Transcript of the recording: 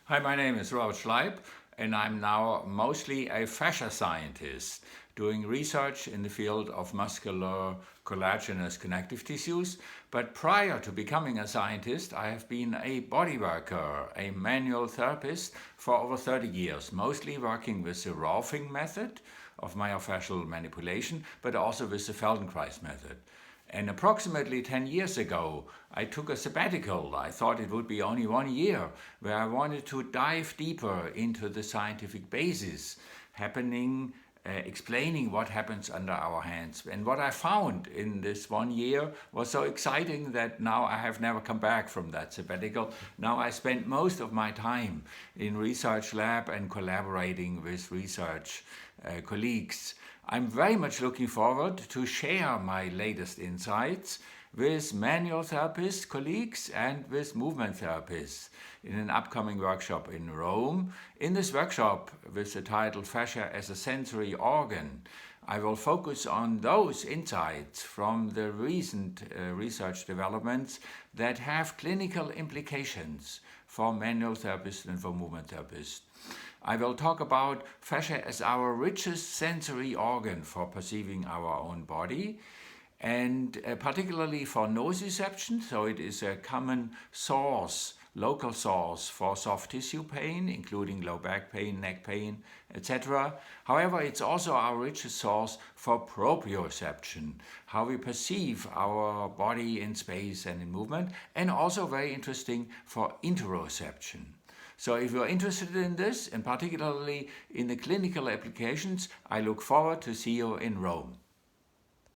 Hi, my name is Robert Schleib, and I'm now mostly a fascia scientist doing research in the field of muscular collagenous connective tissues. But prior to becoming a scientist, I have been a body worker, a manual therapist for over 30 years, mostly working with the Rolfing method of myofascial manipulation, but also with the Feldenkrais method. And approximately 10 years ago, I took a sabbatical. I thought it would be only 1 year, where I wanted to dive deeper into the scientific basis happening, explaining what happens under our hands. And what I found in this 1 year was so exciting that now I have never come back from that sabbatical. Now I spend most of my time in research lab and collaborating with research colleagues. I'm very much looking forward to share my latest insights with manual therapist colleagues and with movement therapists in an upcoming workshop in Rome. In this workshop, with the title Fascia as a Sensory Organ, I will focus on those insights from the recent research developments that have clinical implications for manual therapists and for movement therapists. I will talk about fascia as our richest sensory organ for perceiving our own body, and particularly for nociception, so it is a common source, local source for soft tissue pain, including low back pain, neck pain, etc. However, it's also our richest source for proprioception, how we perceive our body in space and in movement, and also very interesting for interoception. So if you're interested in this, and particularly in the clinical applications, I look forward to see you in Rome.